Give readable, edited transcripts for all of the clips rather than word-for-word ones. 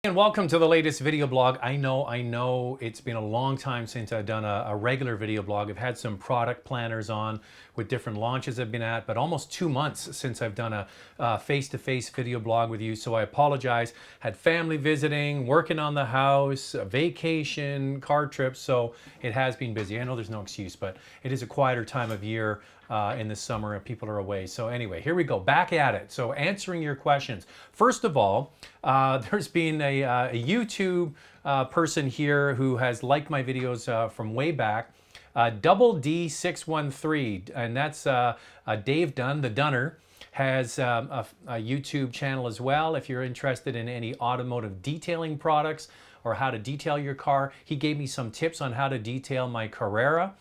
And welcome to the latest video blog. I know it's been a long time since I've done a regular video blog. I've had some product planners on with different launches I've been at, but almost 2 months since I've done a face-to-face video blog with you. So I apologize. Had family visiting, working on the house, a vacation, car trips. So it has been busy. I know there's no excuse, but it is a quieter time of year in the summer and people are away. So anyway, here we go, back at it. So answering your questions. First of all, there's been a YouTube person here who has liked my videos from way back. Double D613, and that's Dave Dunn, the Dunner, has a YouTube channel as well. If you're interested in any automotive detailing products or how to detail your car, he gave me some tips on how to detail my Carrera.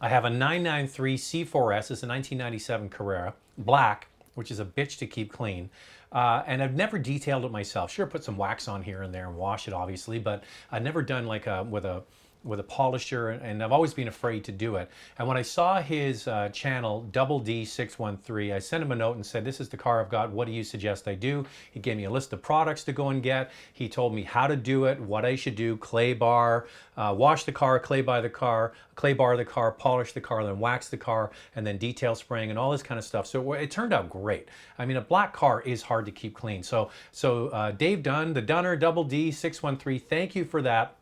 I have a 993 C4S, it's a 1997 Carrera, black, which is a bitch to keep clean. And I've never detailed it myself. Sure, put some wax on here and there and wash it, obviously, but I've never done like with a polisher, and I've always been afraid to do it. And when I saw his channel, Double D613, I sent him a note and said, this is the car I've got, what do you suggest I do? He gave me a list of products to go and get. He told me how to do it, what I should do, clay bar, wash the car, clay bar the car, polish the car, then wax the car, and then detail spraying and all this kind of stuff. So it turned out great. I mean, a black car is hard to keep clean. So Dave Dunn, the Dunner, Double D613, thank you for that.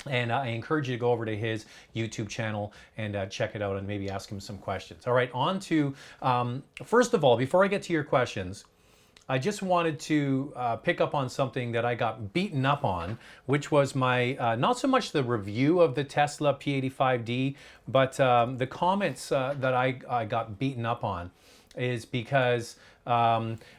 And I encourage you to go over to his YouTube channel and check it out and maybe ask him some questions. All right, on to, first of all, before I get to your questions, I just wanted to pick up on something that I got beaten up on, which was my, not so much the review of the Tesla P85D, but the comments that I got beaten up on is because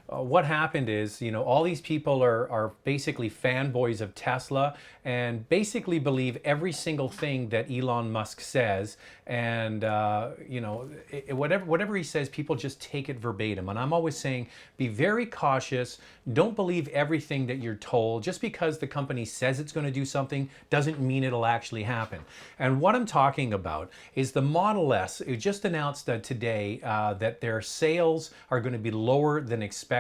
what happened is, you know, all these people are basically fanboys of Tesla and basically believe every single thing that Elon Musk says, and you know, whatever he says, people just take it verbatim. And I'm always saying, be very cautious. Don't believe everything that you're told. Just because the company says it's going to do something doesn't mean it'll actually happen. And what I'm talking about is the Model S. It just announced today that their sales are going to be lower than expected.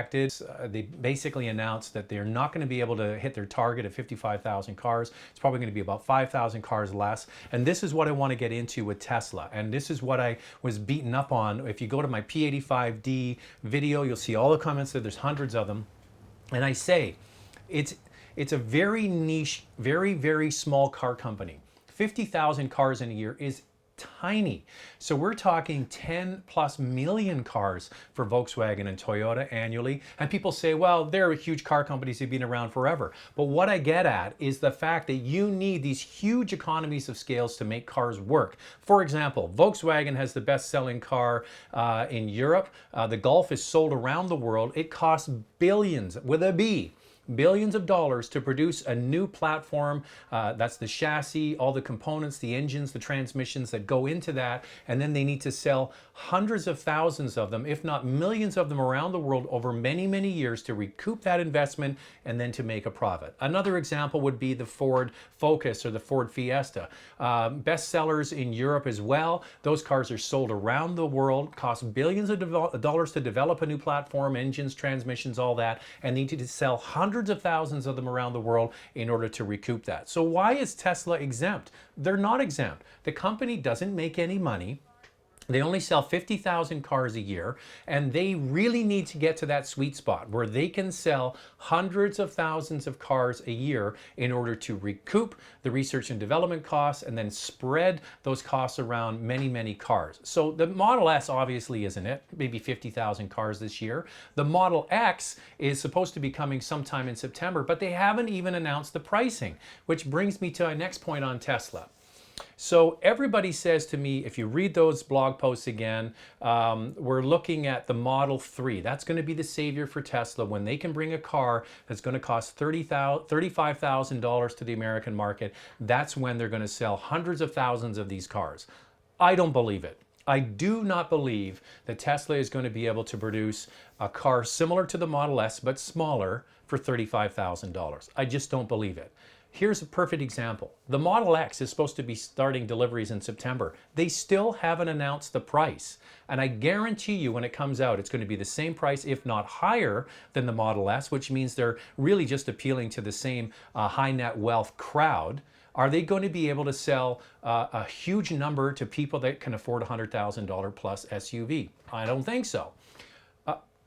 They basically announced that they're not going to be able to hit their target of 55,000 cars. It's probably going to be about 5,000 cars less. And this is what I want to get into with Tesla. And this is what I was beaten up on. If you go to my P85D video, you'll see all the comments there. There's hundreds of them. And I say, it's a very niche, very, very small car company. 50,000 cars in a year is tiny. So we're talking 10 plus million cars for Volkswagen and Toyota annually. And people say, well, they're huge car companies, they've been around forever. But what I get at is the fact that you need these huge economies of scales to make cars work. For example, Volkswagen has the best-selling car in Europe. The Golf is sold around the world. It costs billions, with a B, billions of dollars to produce a new platform. That's the chassis, all the components, the engines, the transmissions that go into that, and then they need to sell hundreds of thousands of them, if not millions of them around the world over many, many years to recoup that investment and then to make a profit. Another example would be the Ford Focus or the Ford Fiesta. Best sellers in Europe as well. Those cars are sold around the world, cost billions of dollars to develop a new platform, engines, transmissions, all that, and need to sell hundreds of thousands of them around the world in order to recoup that. So why is Tesla exempt? They're not exempt. The company doesn't make any money. They only sell 50,000 cars a year, and they really need to get to that sweet spot where they can sell hundreds of thousands of cars a year in order to recoup the research and development costs and then spread those costs around many, many cars. So the Model S obviously isn't it, maybe 50,000 cars this year. The Model X is supposed to be coming sometime in September, but they haven't even announced the pricing, which brings me to my next point on Tesla. So everybody says to me, if you read those blog posts again, we're looking at the Model 3. That's going to be the savior for Tesla when they can bring a car that's going to cost $35,000 to the American market. That's when they're going to sell hundreds of thousands of these cars. I don't believe it. I do not believe that Tesla is going to be able to produce a car similar to the Model S, but smaller, for $35,000. I just don't believe it. Here's a perfect example. The Model X is supposed to be starting deliveries in September. They still haven't announced the price. And I guarantee you when it comes out, it's going to be the same price, if not higher than the Model S, which means they're really just appealing to the same high net wealth crowd. Are they going to be able to sell a huge number to people that can afford a $100,000 plus SUV? I don't think so.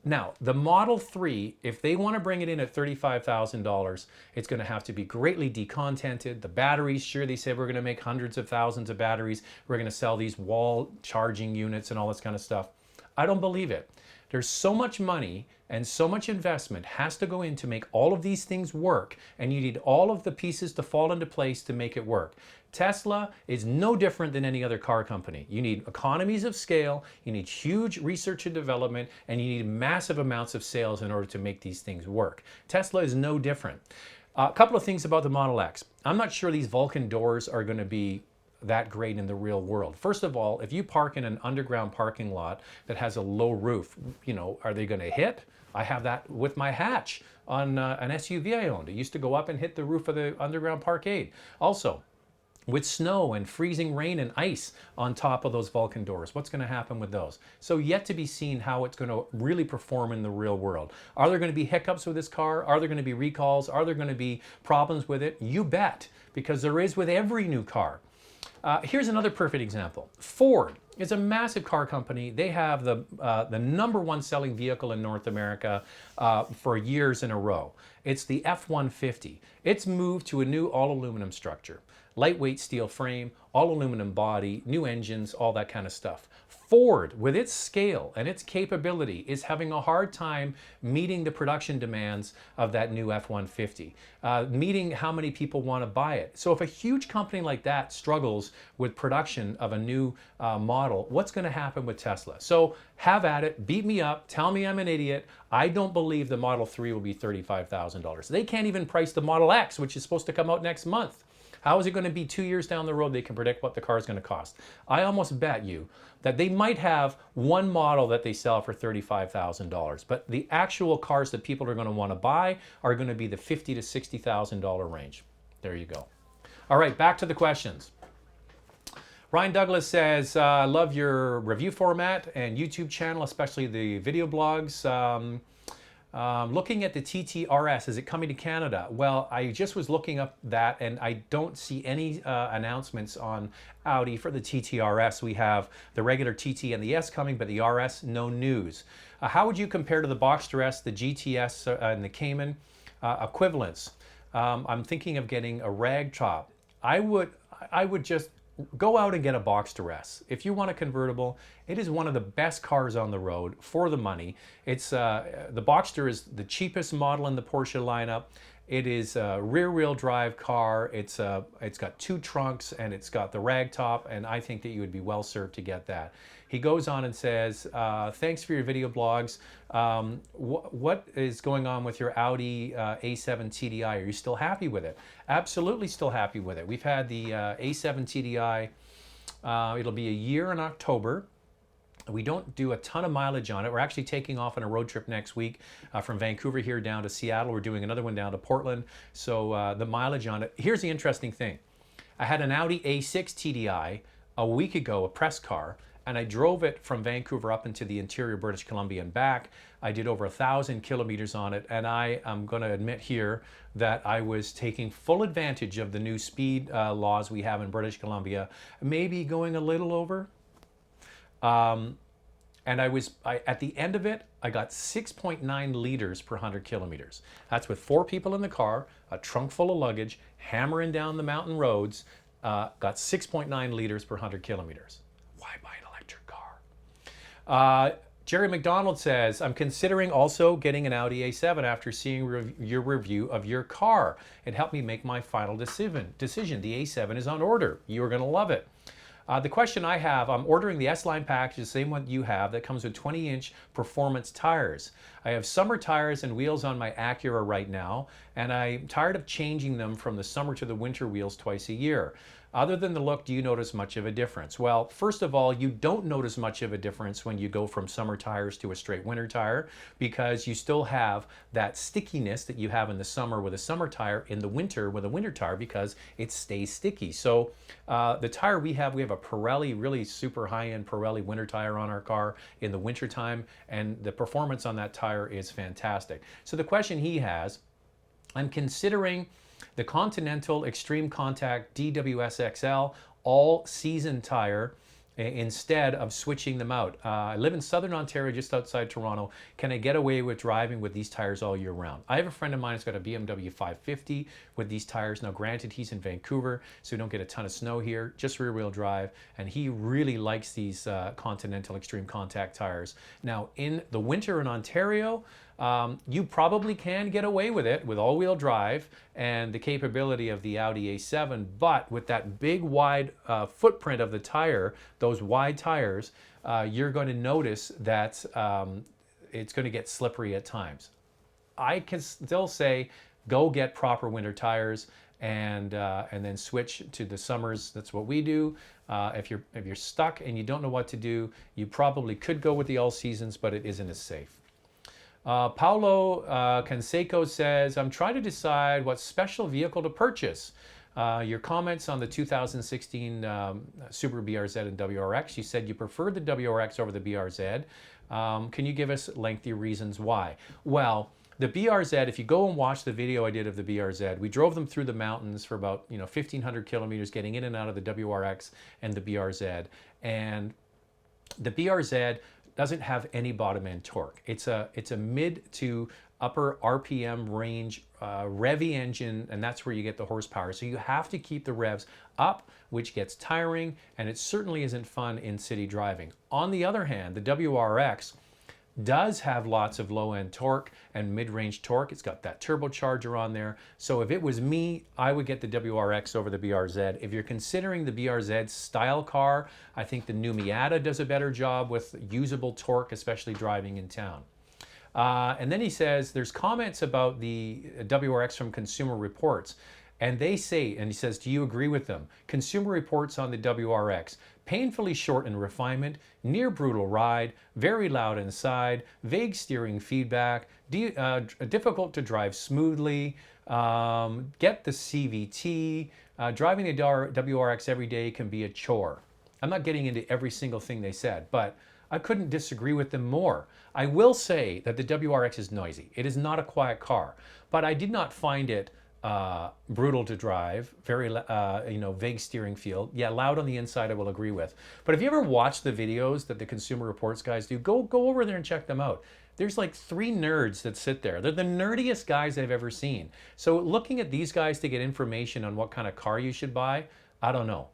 Now, the Model 3, if they want to bring it in at $35,000, it's going to have to be greatly decontented. The batteries, sure, they said we're going to make hundreds of thousands of batteries. We're going to sell these wall charging units and all this kind of stuff. I don't believe it. There's so much money and so much investment has to go in to make all of these things work, and you need all of the pieces to fall into place to make it work. Tesla is no different than any other car company. You need economies of scale, you need huge research and development, and you need massive amounts of sales in order to make these things work. Tesla is no different. A couple of things about the Model X. I'm not sure these Vulcan doors are going to be that great in the real world. First of all, if you park in an underground parking lot that has a low roof, you know, are they going to hit? I have that with my hatch on an SUV I owned. It used to go up and hit the roof of the underground parkade. Also, with snow and freezing rain and ice on top of those Vulcan doors, what's going to happen with those? So yet to be seen how it's going to really perform in the real world. Are there going to be hiccups with this car? Are there going to be recalls? Are there going to be problems with it? You bet, because there is with every new car. Here's another perfect example. Ford is a massive car company. They have the #1 selling vehicle in North America for years in a row. It's the F-150. It's moved to a new all-aluminum structure. Lightweight steel frame, all-aluminum body, new engines, all that kind of stuff. Ford, with its scale and its capability, is having a hard time meeting the production demands of that new F-150, meeting how many people want to buy it. So if a huge company like that struggles with production of a new model, what's going to happen with Tesla? So have at it, beat me up, tell me I'm an idiot. I don't believe the Model 3 will be $35,000. They can't even price the Model X, which is supposed to come out next month. How is it going to be 2 years down the road they can predict what the car is going to cost? I almost bet you that they might have one model that they sell for $35,000, but the actual cars that people are going to want to buy are going to be the $50,000 to $60,000 range. There you go. All right, back to the questions. Ryan Douglas says, I love your review format and YouTube channel, especially the video blogs. Looking at the TTRS, is it coming to Canada? Well, I just was looking up that and I don't see any announcements on Audi for the TTRS. We have the regular TT and the S coming, but the RS, no news. How would you compare to the Boxster S, the GTS, and the Cayman? Equivalence. I'm thinking of getting a rag top. I would just go out and get a Boxster S. If you want a convertible, it is one of the best cars on the road for the money. It's the Boxster is the cheapest model in the Porsche lineup. It is a rear-wheel drive car. It's got 2 trunks and it's got the rag top, and I think that you would be well served to get that. He goes on and says, thanks for your video blogs. What is going on with your Audi A7 TDI? Are you still happy with it? Absolutely still happy with it. We've had the A7 TDI, it'll be a year in October. We don't do a ton of mileage on it. We're actually taking off on a road trip next week from Vancouver here down to Seattle. We're doing another one down to Portland. So the mileage on it. Here's the interesting thing. I had an Audi A6 TDI a week ago, a press car, and I drove it from Vancouver up into the interior British Columbia and back. I did over 1,000 kilometers on it, and I am going to admit here that I was taking full advantage of the new speed laws we have in British Columbia, maybe going a little over. And at the end of it, I got 6.9 liters per 100 kilometers. That's with 4 people in the car, a trunk full of luggage, hammering down the mountain roads, got 6.9 liters per 100 kilometers. Why buy an electric car? Jerry McDonald says, I'm considering also getting an Audi A7 after seeing your review of your car. It helped me make my final decision. The A7 is on order. You're going to love it. The question I have, I'm ordering the S-Line package, the same one you have, that comes with 20-inch performance tires. I have summer tires and wheels on my Acura right now, and I'm tired of changing them from the summer to the winter wheels twice a year. Other than the look, do you notice much of a difference? Well, first of all, you don't notice much of a difference when you go from summer tires to a straight winter tire, because you still have that stickiness that you have in the summer with a summer tire in the winter with a winter tire, because it stays sticky. So the tire we have a Pirelli, really super high-end Pirelli winter tire on our car in the winter time, and the performance on that tire is fantastic. So the question he has, I'm considering the Continental Extreme Contact DWS XL all-season tire instead of switching them out. I live in southern Ontario, just outside Toronto. Can I get away with driving with these tires all year round? I have a friend of mine who's got a BMW 550 with these tires. Now, granted, he's in Vancouver, so we don't get a ton of snow here, just rear-wheel drive, and he really likes these Continental Extreme Contact tires. Now, in the winter in Ontario, you probably can get away with it with all-wheel drive and the capability of the Audi A7, but with that big wide footprint of the tire, those wide tires, you're going to notice that it's going to get slippery at times. I can still say go get proper winter tires and then switch to the summers. That's what we do. If you're stuck and you don't know what to do, you probably could go with the all seasons, but it isn't as safe. Paulo Canseco says, I'm trying to decide what special vehicle to purchase. Your comments on the 2016 Subaru BRZ and WRX, you said you preferred the WRX over the BRZ. Can you give us lengthy reasons why? Well, the BRZ, if you go and watch the video I did of the BRZ, we drove them through the mountains for about 1,500 kilometers, getting in and out of the WRX and the BRZ. And the BRZ doesn't have any bottom end torque. It's a mid to upper RPM range revvy engine, and that's where you get the horsepower. So you have to keep the revs up, which gets tiring, and it certainly isn't fun in city driving. On the other hand, the WRX does have lots of low-end torque and mid-range torque. It's got that turbocharger on there. So if it was me, I would get the WRX over the BRZ. If you're considering the BRZ style car, I think the new Miata does a better job with usable torque, especially driving in town. And then he says, there's comments about the WRX from Consumer Reports. And they say, and he says, do you agree with them? Consumer Reports on the WRX. Painfully short in refinement, near brutal ride, very loud inside, vague steering feedback, difficult to drive smoothly, get the CVT, driving the WRX every day can be a chore. I'm not getting into every single thing they said, but I couldn't disagree with them more. I will say that the WRX is noisy. It is not a quiet car, but I did not find it brutal to drive, very vague steering feel. Yeah, loud on the inside, I will agree with. But if you ever watch the videos that the Consumer Reports guys do, go over there and check them out. There's like 3 nerds that sit there. They're the nerdiest guys I've ever seen. So looking at these guys to get information on what kind of car you should buy, I don't know.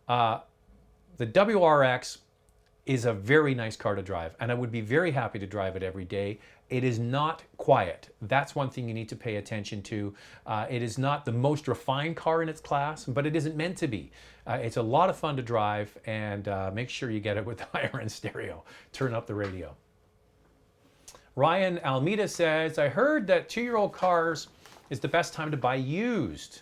The WRX is a very nice car to drive, and I would be very happy to drive it every day. It is not quiet. That's one thing you need to pay attention to. It is not the most refined car in its class, but it isn't meant to be. It's a lot of fun to drive, and make sure you get it with the higher end stereo. Turn up the radio. Ryan Almeida says, I heard that 2-year-old cars is the best time to buy used.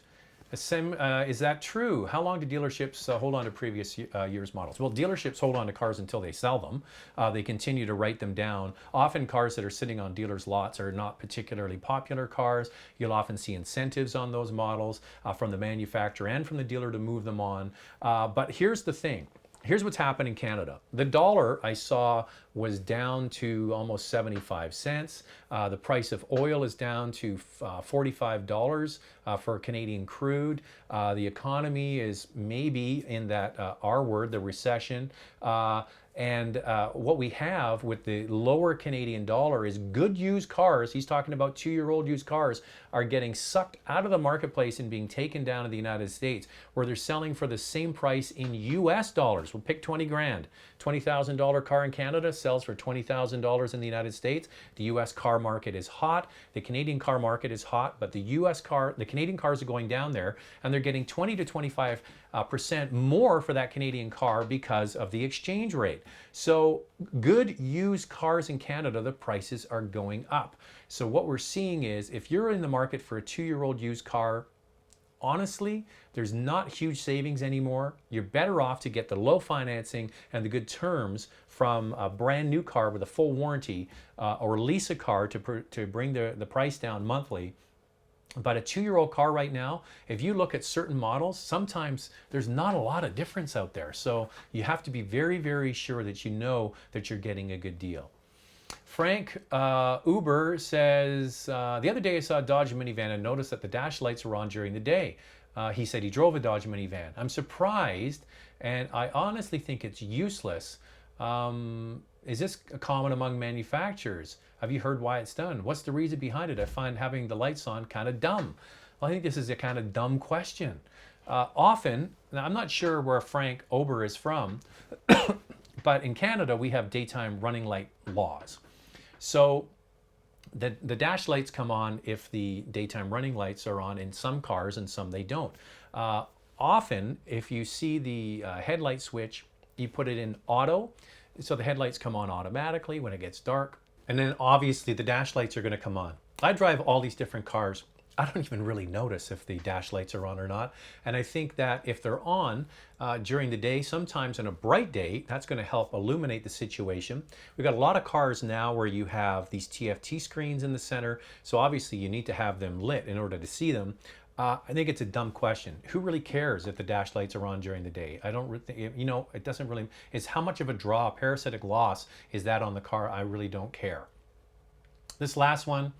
Is that true? How long do dealerships hold on to previous year's models? Well, dealerships hold on to cars until they sell them. They continue to write them down. Often cars that are sitting on dealers' lots are not particularly popular cars. You'll often see incentives on those models from the manufacturer and from the dealer to move them on. But here's the thing. Here's what's happened in Canada. The dollar I saw was down to almost 75 cents. The price of oil is down to $45 for Canadian crude. The economy is maybe in that R word, the recession. And what we have with the lower Canadian dollar is good used cars. He's talking about 2-year-old used cars are getting sucked out of the marketplace and being taken down to the United States, where they're selling for the same price in US dollars. We'll pick 20 grand. $20,000 car in Canada sells for $20,000 in the United States. The US car market is hot. The Canadian car market is hot, but the Canadian cars are going down there, and they're getting 20 to 25% more for that Canadian car because of the exchange rate. So good used cars in Canada, the prices are going up. So what we're seeing is, if you're in the market for a 2-year-old used car, honestly, there's not huge savings anymore. You're better off to get the low financing and the good terms from a brand new car with a full warranty, or lease a car to bring the price down monthly. But a 2-year-old car right now, if you look at certain models, sometimes there's not a lot of difference out there. So you have to be very, very sure that you know that you're getting a good deal. Frank Uber says, the other day I saw a Dodge minivan and noticed that the dash lights were on during the day. He said he drove a Dodge minivan. I'm surprised, and I honestly think it's useless. Is this common among manufacturers? Have you heard why it's done? What's the reason behind it? I find having the lights on kind of dumb. Well, I think this is a kind of dumb question. Often, now I'm not sure where Frank Ober is from, but in Canada we have daytime running light laws. So the dash lights come on if the daytime running lights are on in some cars, and some they don't. Often, if you see the headlight switch, you put it in auto, so the headlights come on automatically when it gets dark. And then obviously the dash lights are going to come on. I drive all these different cars. I don't even really notice if the dash lights are on or not. And I think that if they're on during the day, sometimes on a bright day, that's going to help illuminate the situation. We've got a lot of cars now where you have these TFT screens in the center. So obviously you need to have them lit in order to see them. I think it's a dumb question. Who really cares if the dash lights are on during the day? I don't really think, you know, it doesn't really, it's how much of a draw, parasitic loss is that on the car? I really don't care. This last one,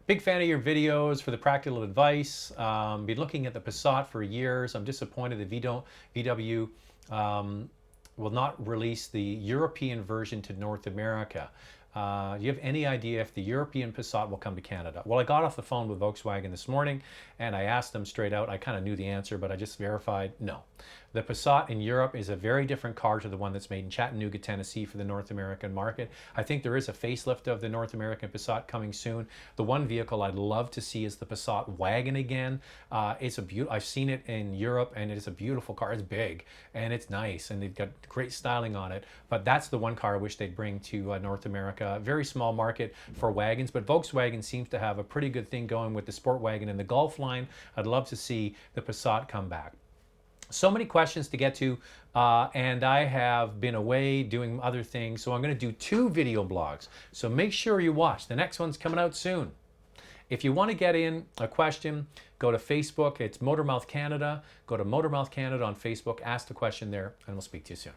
big fan of your videos for the practical advice. Been looking at the Passat for years. I'm disappointed that VW will not release the European version to North America. Do you have any idea if the European Passat will come to Canada? Well, I got off the phone with Volkswagen this morning and I asked them straight out. I kind of knew the answer, but I just verified no. The Passat in Europe is a very different car to the one that's made in Chattanooga, Tennessee for the North American market. I think there is a facelift of the North American Passat coming soon. The one vehicle I'd love to see is the Passat wagon again. It's a beautiful, I've seen it in Europe and it is a beautiful car. It's big and it's nice and they've got great styling on it. But that's the one car I wish they'd bring to North America. Very small market for wagons, but Volkswagen seems to have a pretty good thing going with the sport wagon and the Golf line. I'd love to see the Passat come back. So many questions to get to, and I have been away doing other things, so I'm going to do 2 video blogs. So make sure you watch. The next one's coming out soon. If you want to get in a question, go to Facebook. It's Motormouth Canada. Go to Motormouth Canada on Facebook. Ask the question there, and we'll speak to you soon.